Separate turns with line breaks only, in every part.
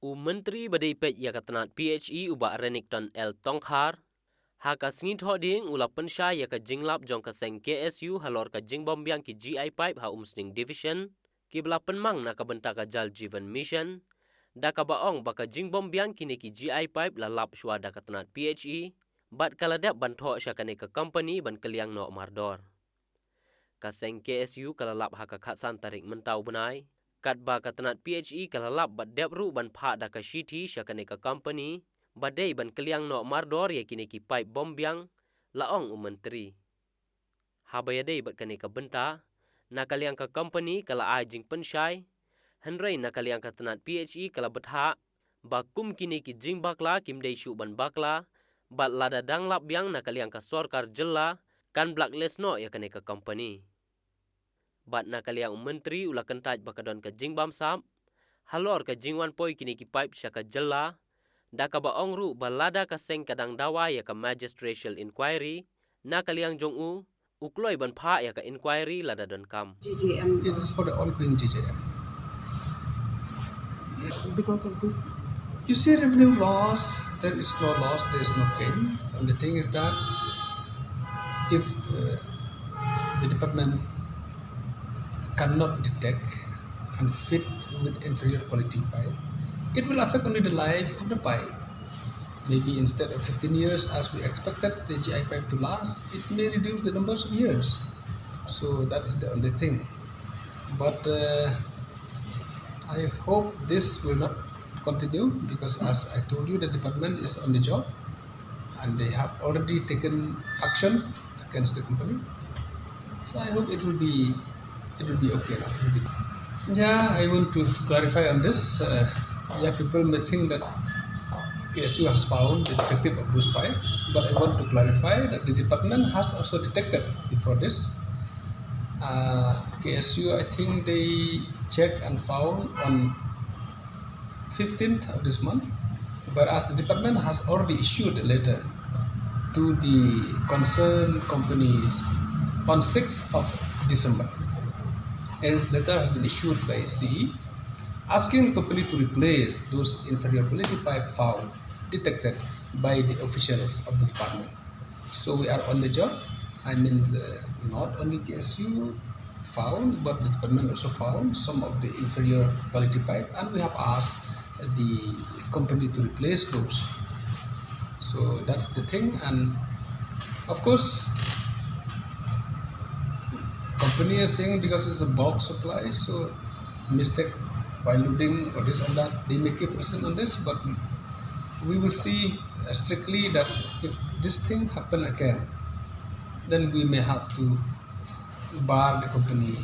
Menteri Badai Pet Yakatanat PHE uba Renington L. Tongkhar, haka singit hoding ula pensha yaka jinglap jong kaseng KSU halor ka jingbom biang ki GI Pipe ha umsning division, ki bela penmang na kabenta ka Jal Jeevan Mission, da ka baong baka jingbom biang kini ki GI Pipe lalap shwa da katanat PHE, bat kaladap bantho sya kane ka company ban kaliang no mardor. Kaseng KSU kalalap haka khatsan tarik mentau benai, kat ba katanat PHE kalalap bat depru ban pha da ka shiti sya kane ka company, badai ban kaliang no mardor ya kini ki pipe bom biang laong menteri. Habayadai bat kane ka benta, na kaliang ka company kala ajing pensyai, henrei na kaliang katanat PHE kala betha, bakum kini ki jing bakla kimdei syu ban bakla, bat lada danglap biang na kaliang ka sorkar jella, kan blacklist no ya kane ka company. Bat na kaliang menteri ula kentaj bakadon ka jingbam sap, halor ka jingwan poi kini ki pipe sya ka jella, da ka baong ru balada ka seng kadang dawa ya ka magistratal inquiry, na kaliang jong ukloi ban pha ya ka inquiry lada don kam.
GJM.
It is for the ongoing GJM.
Because of this.
You see revenue loss, there is no loss, there is no gain. And the thing is that if the department cannot detect and fit with inferior quality pipe, it will affect only the life of the pipe. Maybe instead of 15 years as we expected the GI pipe to last, it may reduce the numbers of years. So that is the only thing. But I hope this will not continue because as I told you, the department is on the job and they have already taken action against the company. So I hope it will be okay now. Yeah, I want to clarify on this. People may think that KSU has found the defective of those pipe, but I want to clarify that the department has also detected before this. KSU, I think they checked and found on 15th of this month, whereas the department has already issued a letter to the concerned companies on 6th of December. A letter has been issued by CE asking the company to replace those inferior quality pipe found detected by the officials of the department. So we are on the job. I mean, not only KSU found, but the department also found some of the inferior quality pipe, and we have asked the company to replace those. So that's the thing, and of course, company is saying because it's a bulk supply, so mistake by loading or this and that, they may keep pressing on this, but we will see strictly that if this thing happen again, then we may have to bar the company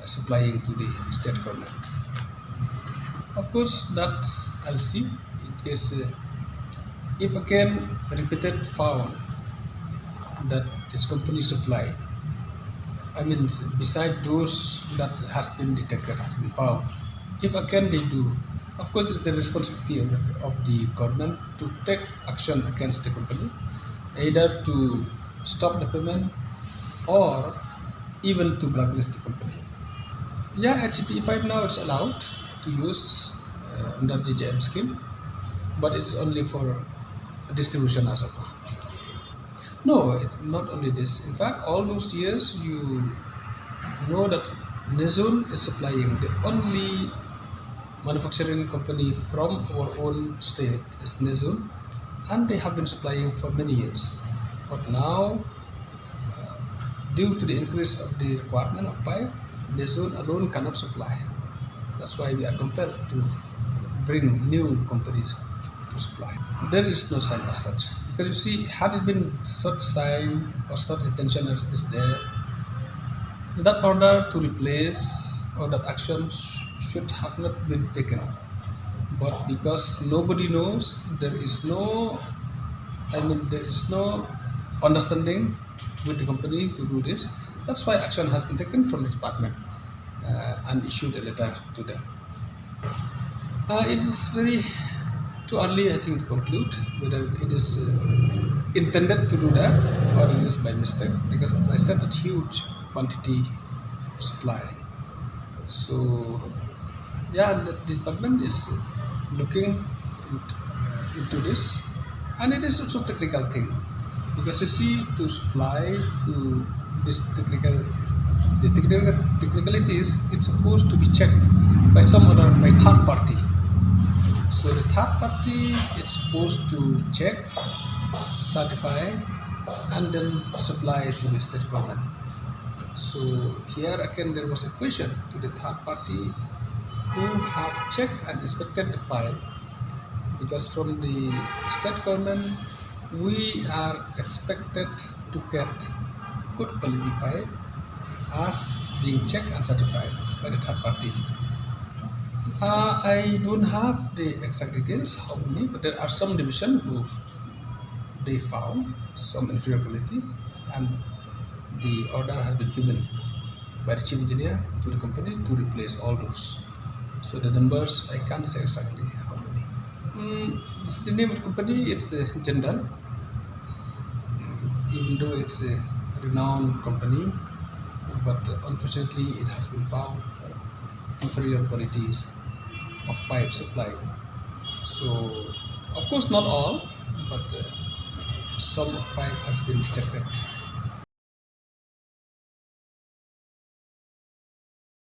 supplying to the state government. Of course, that I'll see in case if again repeated found that this company supply, I mean, beside those that has been detected, has been found, if again they do, of course, it's the responsibility of the government to take action against the company, either to stop the payment or even to blacklist the company. Yeah, HDPE pipe now it's allowed to use under GJM scheme, but it's only for distribution as of now. No, it's not only this. In fact, all those years you know that Nezun is supplying. The only manufacturing company from our own state is Nezun, and they have been supplying for many years. But now, due to the increase of the requirement of pipe, Nezun alone cannot supply. That's why we are compelled to bring new companies to supply. There is no sign as such. Because you see, had it been such sign or such intention is there, that order to replace or that action should have not been taken. But because nobody knows, there is no understanding with the company to do this. That's why action has been taken from the department and issued a letter to them. It is very too early, I think, to conclude whether it is intended to do that or it is by mistake, because as I said, it's huge quantity of supply. So, yeah, the department is looking into this, and it is also technical thing because you see to supply to this technicalities, it's supposed to be checked by some other by third party. So the third party is supposed to check, certify, and then supply to the state government. So here again there was a question to the third party who have checked and inspected the pipe, because from the state government we are expected to get good quality pipe as being checked and certified by the third party. I don't have the exact details how many, but there are some division who they found some inferior quality, and the order has been given by the chief engineer to the company to replace all those. So the numbers I can't say exactly how many. This is the name of the company. It's Jindal, even though it's a renowned company, but unfortunately it has been found inferior qualities of pipe supply. So of course not all, but some pipe has been detected.